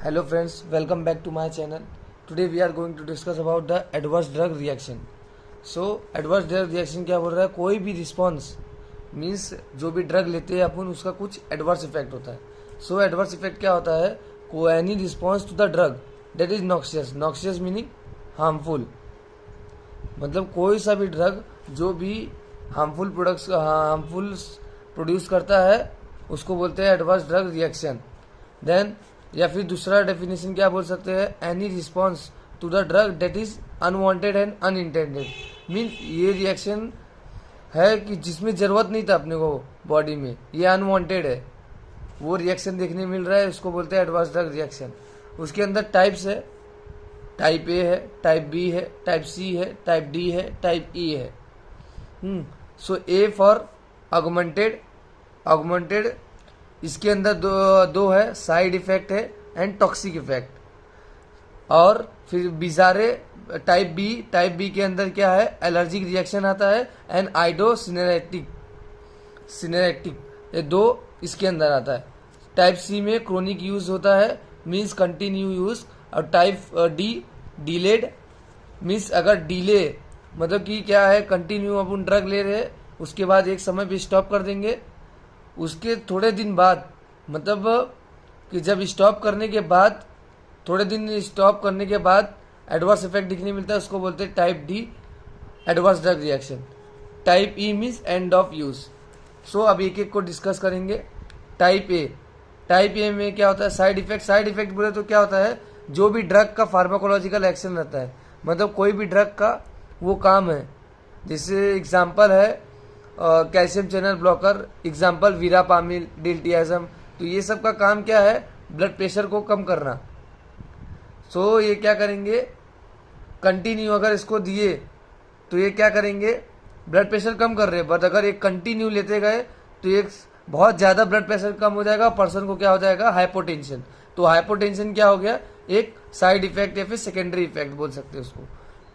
Hello friends, welcome back to my channel. Today we are going to discuss about the adverse drug reaction. So adverse drug reaction क्या बोल रहा है, कोई भी response means जो भी ड्रग लेते हैं अपन उसका कुछ एडवर्स इफेक्ट होता है. सो एडवर्स इफेक्ट क्या होता है, को any response to the drug that is noxious. Noxious meaning harmful, मतलब कोई सा भी ड्रग जो भी हार्मफुल प्रोड्यूस करता है उसको बोलते हैं एडवर्स ड्रग रिएक्शन. देन या फिर दूसरा डेफिनेशन क्या बोल सकते हैं, any response to the drug that is unwanted and unintended. Means ये रिएक्शन है कि जिसमें जरूरत नहीं था अपने को बॉडी में, ये अनवांटेड है, वो रिएक्शन देखने मिल रहा है, उसको बोलते हैं एडवर्स ड्रग रिएक्शन. उसके अंदर टाइप्स है, टाइप ए है, टाइप बी है, टाइप सी है, टाइप डी है, टाइप ई है. सो ए फॉर ऑगमेंटेड इसके अंदर दो है, साइड इफेक्ट है एंड टॉक्सिक इफेक्ट. और फिर बिजारे टाइप बी के अंदर क्या है, एलर्जिक रिएक्शन आता है एंड आइडोसिनेरेटिक ये दो इसके अंदर आता है. टाइप सी में क्रोनिक यूज होता है, मीन्स कंटिन्यू यूज. और टाइप डी डिलेड, मीन्स अगर डिले मतलब कि क्या है, कंटिन्यू अपन ड्रग ले रहे हैं, उसके बाद एक समय पे स्टॉप कर देंगे, उसके थोड़े दिन बाद मतलब कि जब स्टॉप करने के बाद थोड़े दिन स्टॉप करने के बाद एडवर्स इफेक्ट दिखने मिलता है, उसको बोलते हैं type D adverse drug reaction. Type E means end of use. So अब एक एक को डिस्कस करेंगे. टाइप ए में क्या होता है, साइड इफेक्ट बोले तो क्या होता है, जो भी ड्रग का फार्माकोलॉजिकल एक्शन रहता है, मतलब कोई भी ड्रग का वो काम है. जैसे एग्जाम्पल है कैल्शियम चैनल ब्लॉकर, एग्जाम्पल वीरापामिल, डिल्टियाजम. तो ये सब का काम क्या है, ब्लड प्रेशर को कम करना. सो ये क्या करेंगे, कंटिन्यू अगर इसको दिए तो ये क्या करेंगे, ब्लड प्रेशर कम कर रहे हैं, बट अगर एक कंटिन्यू लेते गए तो एक बहुत ज़्यादा ब्लड प्रेशर कम हो जाएगा, पर्सन को क्या हो जाएगा, हाइपोटेंशन. तो हाइपोटेंशन क्या हो गया, एक साइड इफेक्ट या फिर सेकेंडरी इफेक्ट बोल सकते हैं उसको.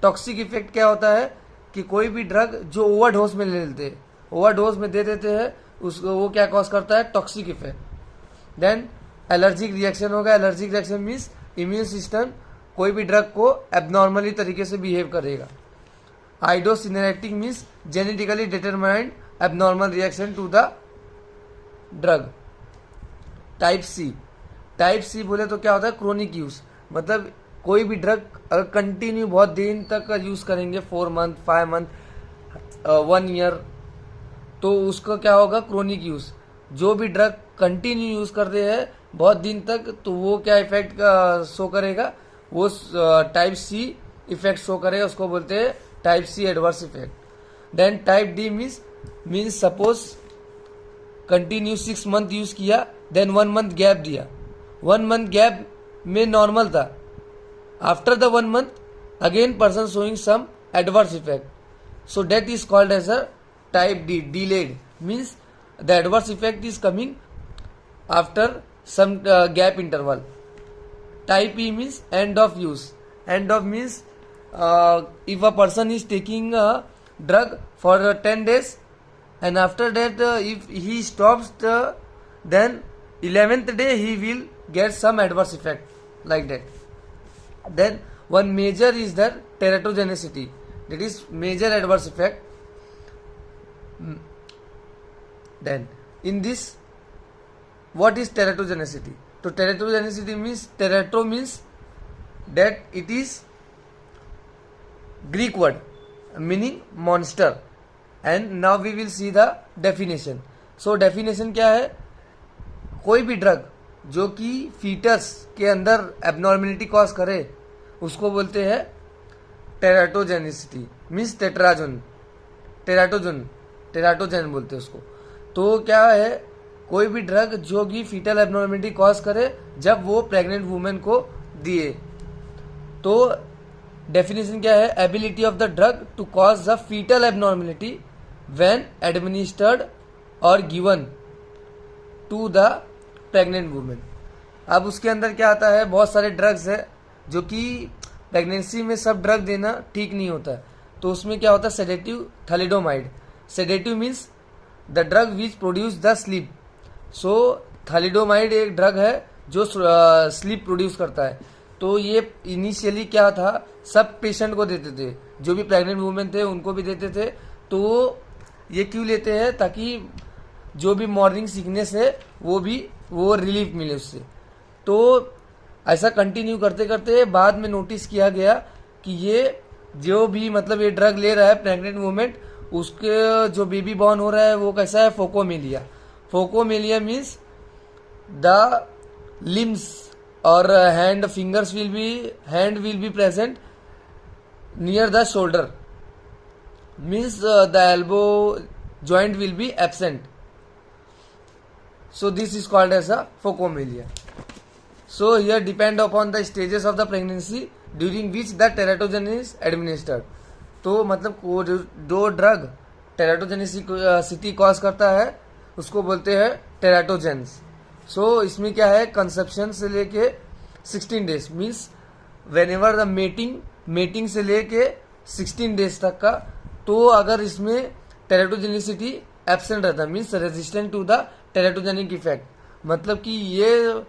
टॉक्सिक इफेक्ट क्या होता है कि कोई भी ड्रग जो ओवरडोज में ले लेते हैं, ओवरडोज में दे देते हैं, उसको वो क्या कॉज करता है, toxic effect. Then allergic reaction होगा. Allergic reaction means immune system कोई भी ड्रग को एबनॉर्मली तरीके से बिहेव करेगा. Idiosyncratic means genetically determined abnormal reaction to the drug. Type C बोले तो क्या होता है, क्रोनिक यूज, मतलब कोई भी ड्रग अगर कंटिन्यू बहुत दिन तक यूज करेंगे, 4 मंथ 5 मंथ 1 ईयर, तो उसका क्या होगा, क्रोनिक यूज. जो भी ड्रग कंटिन्यू यूज करते हैं बहुत दिन तक, तो वो क्या इफेक्ट शो करेगा, वो टाइप सी इफेक्ट शो करेगा, उसको बोलते हैं type C adverse effect. Then type D means suppose continue 6 month use किया, देन 1 मंथ गैप दिया, 1 मंथ गैप में नॉर्मल था, after the 1 month again person showing some adverse effect, so that is called as a type D delayed, means the adverse effect is coming after some gap interval. Type E means end of use. End of means if a person is taking a drug for 10 days and after that if he stops then 11th day he will get some adverse effect like that. Then one major is that teratogenicity, that is major adverse effect. Then in this, what is teratogenicity? So teratogenicity means, terato means that it is Greek word meaning monster, and now we will see the definition. So definition क्या है, कोई भी drug जो कि foetus के अंदर abnormality cause करे उसको बोलते हैं टेराटोजेनिसिटी, मीन्स टेराटोजन बोलते हैं उसको. तो क्या है, कोई भी ड्रग जो कि फीटल एबनॉर्मेलिटी कॉज करे जब वो प्रेग्नेंट वुमेन को दिए. तो डेफिनेशन क्या है, ability of the drug to cause the foetal abnormality when administered और given to the pregnant women. अब उसके अंदर क्या आता है, बहुत सारे ड्रग्स है जो कि प्रेगनेंसी में सब ड्रग देना ठीक नहीं होता है. तो उसमें क्या होता है, sedative thalidomide. Sedative means the drug which produce the sleep. So thalidomide एक ड्रग है जो स्लीप प्रोड्यूस करता है। तो ये इनिशियली क्या था, सब पेशेंट को देते थे, जो भी प्रेग्नेंट वुमेन थे उनको भी देते थे। तो ये क्यों लेते हैं, ताकि जो भी मॉर्निंग सिकनेस है वो रिलीफ मिले उससे। तो ऐसा कंटिन्यू करते करते बाद में नोटिस किया गया कि ये जो भी मतलब ये ड्रग ले रहा है प्रेग्नेंट वुमेन, उसके जो बेबी बॉर्न हो रहा है वो कैसा है, phocomelia. Phocomelia means the limbs और hand will be present near the shoulder, means the elbow joint will be absent. So this is called as a focomelia. So here depend upon the stages of the pregnancy during which the teratogen is administered. तो मतलब जो drug teratogenicity cause करता है उसको बोलते हैं टेराटोजेंस। सो इसमें क्या है, कंसेप्शन से लेके 16 days, means when ever the mating से लेके 16 डेज तक का। तो अगर इसमें टेराटोजेनिसिटी एब्सेंट रहता है, means resistant to the teratogenic effect, मतलब कि ये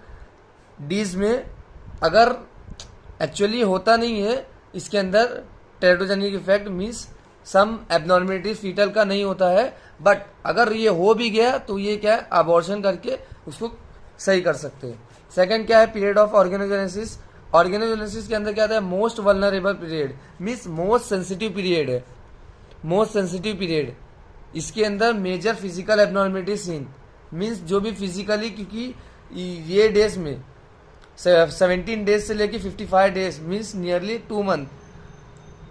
डीज में अगर एक्चुअली होता नहीं है इसके अंदर टेराटोजेनिक इफेक्ट, मीन्स सम एबनॉर्मेलिटीज फीटल का नहीं होता है, बट अगर ये हो भी गया तो ये क्या है, अबॉर्शन करके उसको सही कर सकते हैं। सेकंड क्या है, पीरियड ऑफ ऑर्गेनोजेनेसिस। ऑर्गेनोजेनेसिस के अंदर क्या आता है, most vulnerable period, means most sensitive period है, मोस्ट सेंसिटिव पीरियड। इसके अंदर major physical abnormality seen, means जो भी फिजिकली, क्योंकि ये डेज में 17 डेज से लेके 55 days, means nearly 2 month,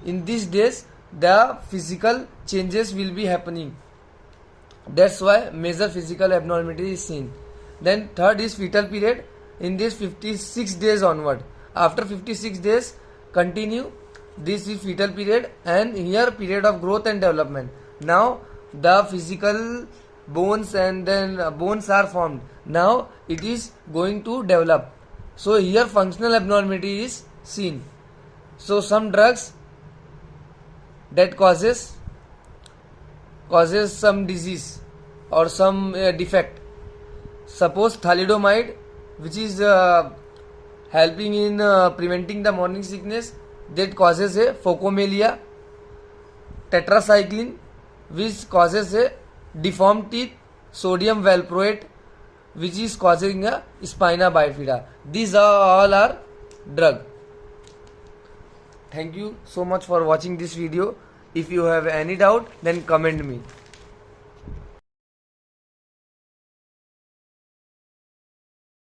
in this days the physical changes will be happening, that's why major physical abnormality is seen. Then third is foetal period, in this 56 days onward, after 56 days continue, this is fetal period, and here period of growth and development. Now the physical bones and then bones are formed, now it is going to develop, so here functional abnormality is seen. So some drugs that causes some disease or some defect, suppose thalidomide, which is helping in preventing the morning sickness, that causes a focomelia. Tetracycline, which causes a deformed teeth. Sodium valproate, which is causing a spina bifida. These all are drug. Thank you so much for watching this video. If you have any doubt, then comment me.